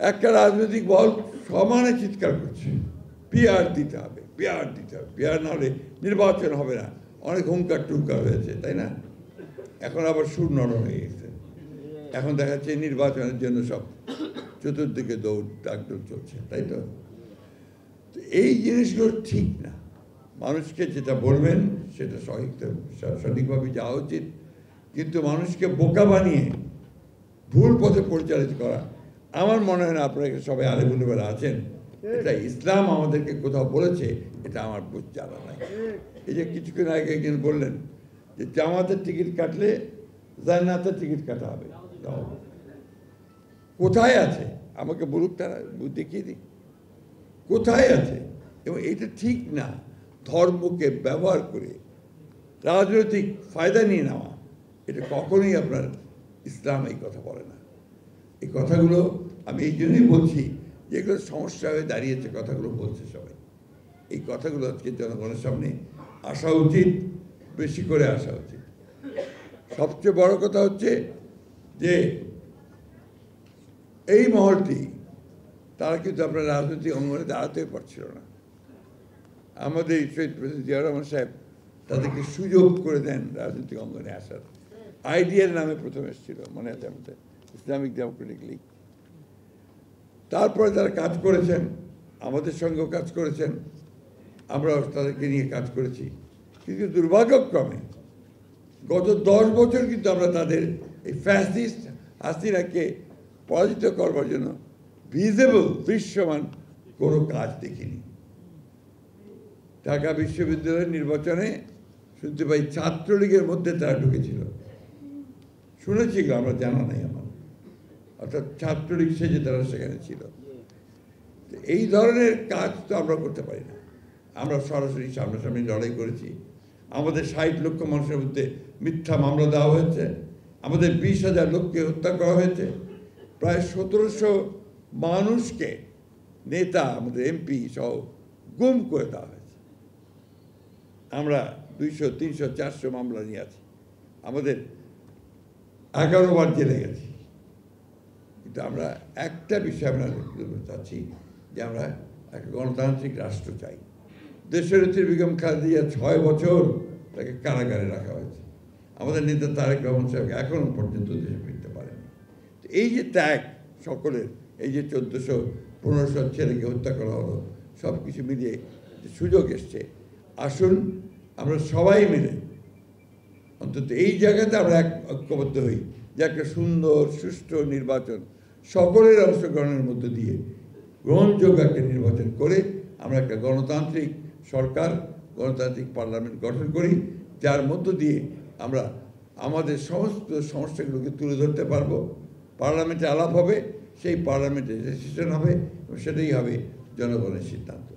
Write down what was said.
একটা রাজনৈতিক দল সমানে চিৎকার করছে পিআর দিতে হবে, পিআর দিতে হবে, পিআর না হলে নির্বাচন হবে না। অনেক হুঙ্কার টুঙ্কার হয়েছে, তাই না? এখন আবার সুর নরম হয়ে গেছে। এখন দেখা যাচ্ছে নির্বাচনের জন্য সব চতুর্দিকে দৌড় ডাকদৌড় চলছে, তাই তো? এই জিনিসগুলো ঠিক না। মানুষকে যেটা বলবেন সেটা সঠিকভাবে যাওয়া উচিত, কিন্তু মানুষকে বোকা বানিয়ে ভুল পথে পরিচালিত করা আমার মনে হয় না। আপনারা সবাই আলেমুলেমারা আছেন, এটা ইসলাম আমাদেরকে কোথাও বলেছে, এটা আমার বুঝ জানা নাই। এই যে কিছুক্ষণ আগে একজন বললেন যে জামাতের টিকিট কাটলে জান্নাতের টিকিট কাটা হবে, কোথায় আছে আমাকে বলুক, তারা দেখিয়ে দিক কোথায় আছে। এবং এটা ঠিক না, ধর্মকে ব্যবহার করে রাজনৈতিক ফায়দা নিয়ে নেওয়া, এটা কখনোই আপনার ইসলাম এই কথা বলে না। এই কথাগুলো আমি এই জন্যই বলছি, যেগুলো সমস্যা হয়ে দাঁড়িয়েছে, কথাগুলো বলছে সবাই। এই কথাগুলো আজকে জনগণের সামনে আসা উচিত, বেশি করে আসা উচিত। সবচেয়ে বড় কথা হচ্ছে যে এই মহলটি, তারা কিন্তু আপনার রাজনৈতিক অঙ্গনে দাঁড়াতেই পারছিল না। আমাদের শহীদ প্রেসিডেন্ট জিয়াউর রহমান সাহেব তাদেরকে সুযোগ করে দেন রাজনৈতিক অঙ্গনে আসার। আইডিয়ার নামে প্রথম এসেছিল, মনে আছে আমাদের, ইসলামিক ডেমোক্রেটিক লীগ। তারপরে তারা কাজ করেছেন, আমাদের সঙ্গেও কাজ করেছেন, আমরাও তাদেরকে নিয়ে কাজ করেছি। কিন্তু দুর্ভাগ্যক্রমে গত 10 বছর কিন্তু আমরা তাদের এই ফ্যাসিস্ট হাসিনাকে পরাজিত করবার জন্য ভিজিবল, দৃশ্যমান কোনো কাজ দেখিনি। ঢাকা বিশ্ববিদ্যালয়ের নির্বাচনে শুনতে পাই ছাত্রলীগের মধ্যে তারা ঢুকেছিল, শুনেছি, আমরা জানা নাই আমার, অর্থাৎ ছাত্রলীগ সেজে তারা সেখানে ছিল। এই ধরনের কাজ তো আমরা করতে পারি না। আমরা সরাসরি সামনাসামনি লড়াই করেছি। আমাদের 60 লক্ষ মানুষের মধ্যে মিথ্যা মামলা দেওয়া হয়েছে, আমাদের 20,000 লোককে হত্যা করা হয়েছে, প্রায় 1700 মানুষকে, নেতা, আমাদের এমপি সহ গুম করে দেওয়া হয়েছে। আমরা 200, 300, 400 মামলা নিয়ে আছি, আমাদের 11 বার জেলে গেছি। কিন্তু আমরা একটা বিষয় আমরা চাচ্ছি যে আমরা একটা গণতান্ত্রিক রাষ্ট্র চাই। দেশনেত্রী বেগম খালেদা 6 বছর তাকে কারাগারে রাখা হয়েছে। আমাদের নেতা তারেক রহমান সাহেব এখনও পর্যন্ত দেশে ফিরতে পারেন। তো এই যে ত্যাগ সকলের, এই যে 1400-1500 ছেলেকে হত্যা করা হলো, সব কিছু মিলিয়ে যে সুযোগ এসছে, আসুন আমরা সবাই মিলে অন্তত এই জায়গাতে আমরা ঐক্যবদ্ধ হই যে একটা সুন্দর সুষ্ঠু নির্বাচন সকলের অংশগ্রহণের মধ্য দিয়ে গ্রহণযোগ্য একটা নির্বাচন করে আমরা একটা গণতান্ত্রিক সরকার, গণতান্ত্রিক পার্লামেন্ট গঠন করি, যার মধ্য দিয়ে আমরা আমাদের সমস্ত সমস্যাগুলোকে তুলে ধরতে পারবো। পার্লামেন্টে আলাপ হবে, সেই পার্লামেন্টে ডিসিশন হবে এবং সেটাই হবে জনগণের সিদ্ধান্ত।